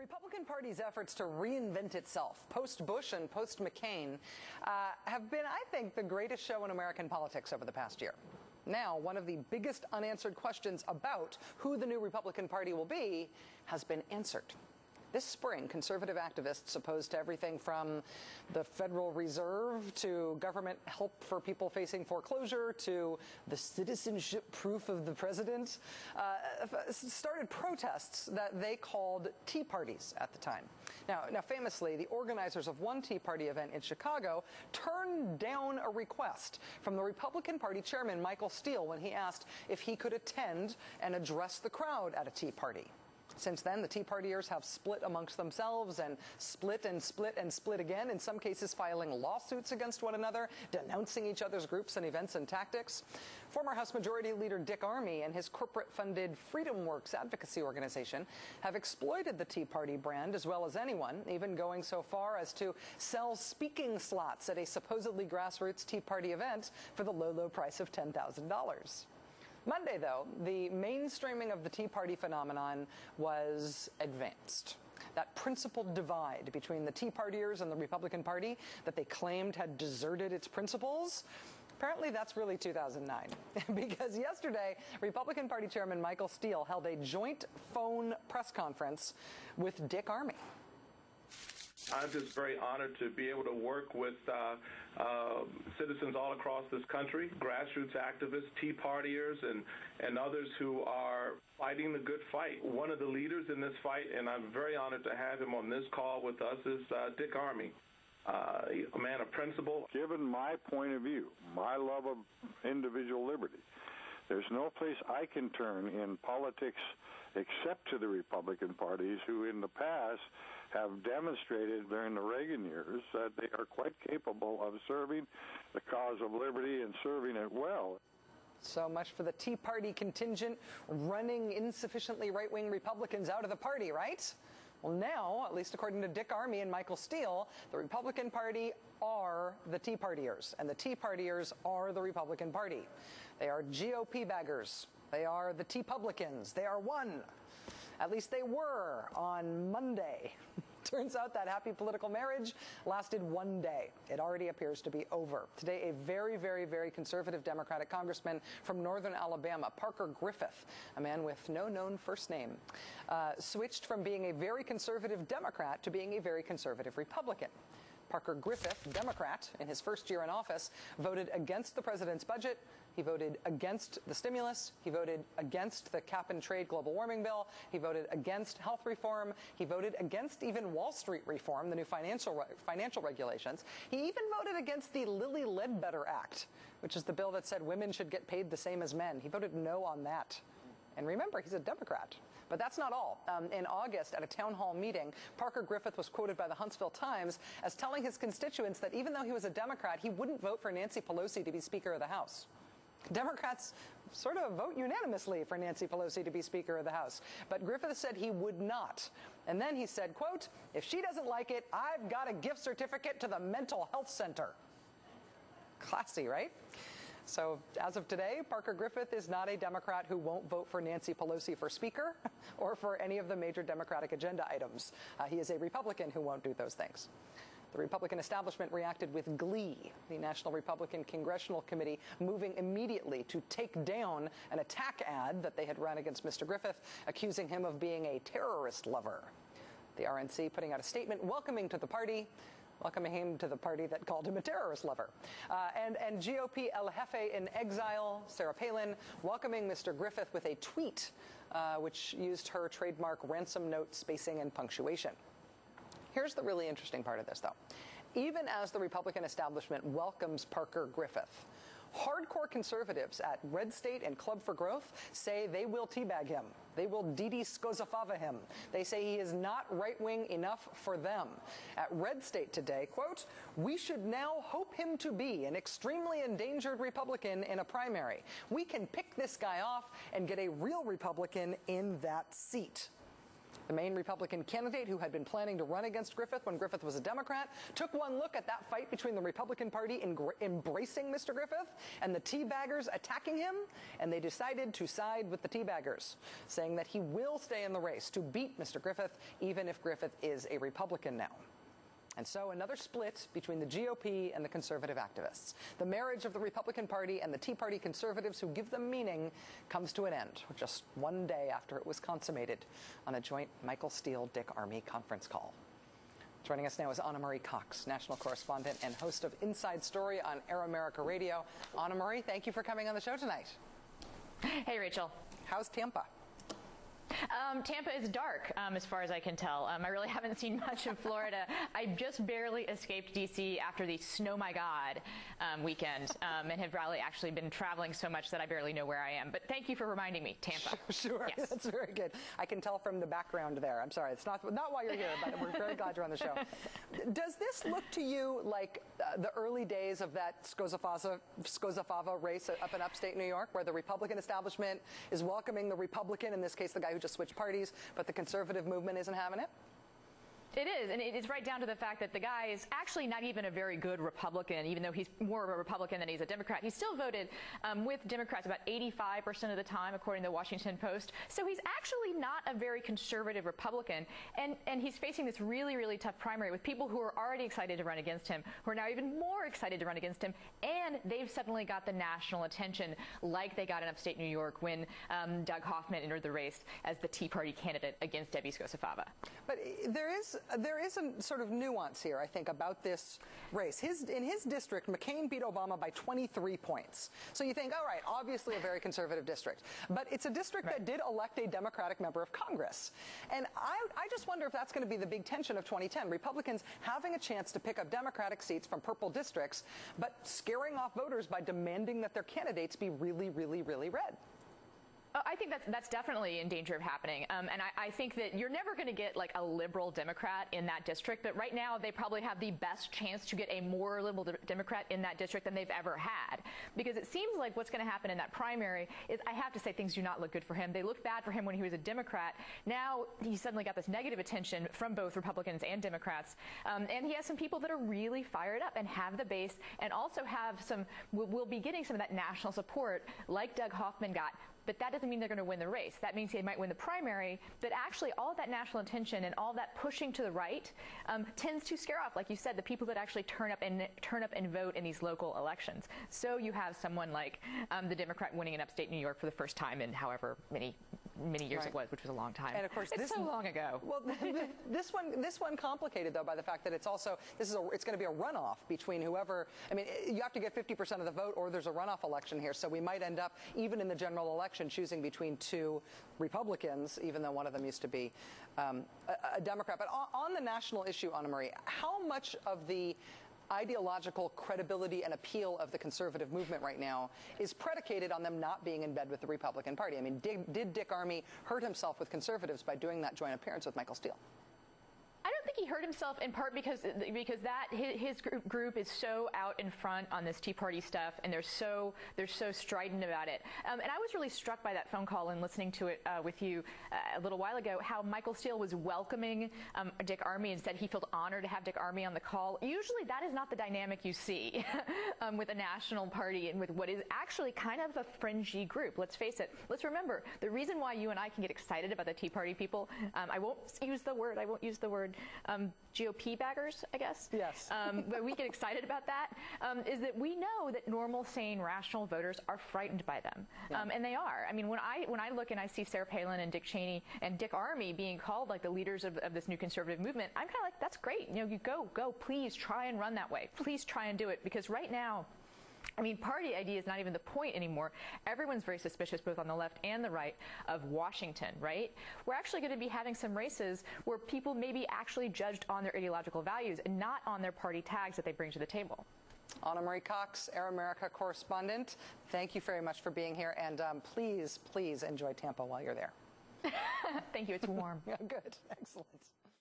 Republican Party's efforts to reinvent itself post-Bush and post-McCain have been, I think, the greatest show in American politics over the past year. Now, one of the biggest unanswered questions about who the new Republican Party will be has been answered. This spring, conservative activists opposed to everything from the Federal Reserve to government help for people facing foreclosure to the citizenship proof of the president started protests that they called Tea Parties at the time. Now, famously, the organizers of one Tea Party event in Chicago turned down a request from the Republican Party chairman, Michael Steele, when he asked if he could attend and address the crowd at a Tea Party. Since then, the Tea Partiers have split amongst themselves and split and split and split again, in some cases filing lawsuits against one another, denouncing each other's groups and events and tactics. Former House Majority Leader Dick Armey and his corporate-funded Freedom Works advocacy organization have exploited the Tea Party brand as well as anyone, even going so far as to sell speaking slots at a supposedly grassroots Tea Party event for the low, low price of $10,000. Monday, though, the mainstreaming of the Tea Party phenomenon was advanced. That principled divide between the Tea Partiers and the Republican Party that they claimed had deserted its principles, apparently that's really 2009. Because yesterday, Republican Party Chairman Michael Steele held a joint phone press conference with Dick Armey. I'm just very honored to be able to work with citizens all across this country, grassroots activists, Tea Partiers, and others who are fighting the good fight. One of the leaders in this fight, and I'm very honored to have him on this call with us, is Dick Armey, a man of principle. Given my point of view, my love of individual liberty, there's no place I can turn in politics except to the Republican parties, who in the past have demonstrated during the Reagan years that they are quite capable of serving the cause of liberty and serving it well. So much for the Tea Party contingent running insufficiently right-wing Republicans out of the party, right? Well, now, at least according to Dick Armey and Michael Steele, the Republican Party are the Tea Partiers, and the Tea Partiers are the Republican Party. They are GOP baggers. They are the Tea-publicans. They are one. At least they were on Monday. Turns out that happy political marriage lasted one day. It already appears to be over. Today, a very, very, very conservative Democratic congressman from northern Alabama, Parker Griffith, a man with no known first name, switched from being a very conservative Democrat to being a very conservative Republican. Parker Griffith, Democrat, in his first year in office, voted against the president's budget. He voted against the stimulus. He voted against the cap-and-trade global warming bill. He voted against health reform. He voted against even Wall Street reform, the new financial regulations. He even voted against the Lilly Ledbetter Act, which is the bill that said women should get paid the same as men. He voted no on that. And remember, he's a Democrat. But that's not all. In August, at a town hall meeting, Parker Griffith was quoted by the Huntsville Times as telling his constituents that even though he was a Democrat, he wouldn't vote for Nancy Pelosi to be Speaker of the House. Democrats sort of vote unanimously for Nancy Pelosi to be Speaker of the House. But Griffith said he would not. And then he said, quote, "If she doesn't like it, I've got a gift certificate to the mental health center." Classy, right? So as of today, Parker Griffith is not a Democrat who won't vote for Nancy Pelosi for Speaker or for any of the major Democratic agenda items. He is a Republican who won't do those things. The Republican establishment reacted with glee, the National Republican Congressional Committee moving immediately to take down an attack ad that they had run against Mr. Griffith, accusing him of being a terrorist lover. The RNC putting out a statement welcoming him to the party that called him a terrorist lover. And GOP El Jefe in exile, Sarah Palin, welcoming Mr. Griffith with a tweet which used her trademark ransom note spacing and punctuation. Here's the really interesting part of this, though. Even as the Republican establishment welcomes Parker Griffith, hardcore conservatives at Red State and Club for Growth say they will teabag him. They will Didi Skozafava him. They say he is not right-wing enough for them. At Red State today, quote, "We should now hope him to be an extremely endangered Republican in a primary. We can pick this guy off and get a real Republican in that seat." The main Republican candidate, who had been planning to run against Griffith when Griffith was a Democrat, took one look at that fight between the Republican Party embracing Mr. Griffith and the teabaggers attacking him, and they decided to side with the teabaggers, saying that he will stay in the race to beat Mr. Griffith, even if Griffith is a Republican now. And so another split between the GOP and the conservative activists. The marriage of the Republican Party and the Tea Party conservatives who give them meaning comes to an end just one day after it was consummated on a joint Michael Steele-Dick Armey conference call. Joining us now is Anna Marie Cox, national correspondent and host of Inside Story on Air America Radio. Anna Marie, thank you for coming on the show tonight. Hey, Rachel. How's Tampa? Tampa is dark, as far as I can tell. I really haven't seen much of Florida. I just barely escaped D.C. after the Snow My God weekend, and have really actually been traveling so much that I barely know where I am. But thank you for reminding me, Tampa. Sure, yes. That's very good. I can tell from the background there. I'm sorry, it's not why you're here, but we're very glad you're on the show. Does this look to you like the early days of that Scozzafava race up in upstate New York, where the Republican establishment is welcoming the Republican, in this case the guy who just switched parties, but the conservative movement isn't having it? It is, and it's right down to the fact that the guy is actually not even a very good Republican, even though he's more of a Republican than he's a Democrat. He still voted with Democrats about 85% of the time, according to the Washington Post. So he's actually not a very conservative Republican, and he's facing this really, really tough primary with people who are already excited to run against him, who are now even more excited to run against him, and they've suddenly got the national attention like they got in upstate New York when Doug Hoffman entered the race as the Tea Party candidate against Debbie Scozzafava. But there is a sort of nuance here, I think, about this race. In his district, McCain beat Obama by 23 points. So you think, all right, obviously a very conservative district. But it's a district that did elect a Democratic member of Congress. And I just wonder if that's going to be the big tension of 2010. Republicans having a chance to pick up Democratic seats from purple districts, but scaring off voters by demanding that their candidates be really, really, really red. I think that's definitely in danger of happening. And I think that you're never going to get like a liberal Democrat in that district. But right now, they probably have the best chance to get a more liberal Democrat in that district than they've ever had. Because it seems like what's going to happen in that primary is, I have to say, things do not look good for him. They looked bad for him when he was a Democrat. Now he suddenly got this negative attention from both Republicans and Democrats. And he has some people that are really fired up and have the base, and also have will be getting some of that national support like Doug Hoffman got. But that doesn't mean they're going to win the race. That means they might win the primary. But actually, all of that national attention and all that pushing to the right tends to scare off, like you said, the people that actually turn up and vote in these local elections. So you have someone like the Democrat winning in upstate New York for the first time in however many years it was, which was a long time. And of course, it's so long ago. Well, this one complicated though by the fact that it's also it's going to be a runoff between whoever. I mean, you have to get 50% of the vote, or there's a runoff election here. So we might end up, even in the general election, choosing between two Republicans, even though one of them used to be a Democrat. But on the national issue, Anna Marie, how much of the ideological credibility and appeal of the conservative movement right now is predicated on them not being in bed with the Republican Party? I mean, did Dick Armey hurt himself with conservatives by doing that joint appearance with Michael Steele? I don't think he hurt himself, in part because his group is so out in front on this Tea Party stuff, and they're so strident about it. And I was really struck by that phone call and listening to it with you a little while ago, how Michael Steele was welcoming Dick Armey and said he felt honored to have Dick Armey on the call. Usually that is not the dynamic you see with a national party and with what is actually kind of a fringy group. Let's face it. Let's remember, the reason why you and I can get excited about the Tea Party people, I won't use the word GOP baggers, I guess. Yes. But we get excited about that, is that we know that normal, sane, rational voters are frightened by them. Yeah. And they are. I mean, when I look and I see Sarah Palin and Dick Cheney and Dick Armey being called like the leaders of this new conservative movement, I'm kind of like, that's great. You know, you go, please try and run that way. Please try and do it. Because right now, I mean, party ID is not even the point anymore. Everyone's very suspicious, both on the left and the right, of Washington, right? We're actually going to be having some races where people may be actually judged on their ideological values and not on their party tags that they bring to the table. Anna Marie Cox, Air America correspondent, thank you very much for being here, and please enjoy Tampa while you're there. Thank you. It's warm. Yeah, good. Excellent.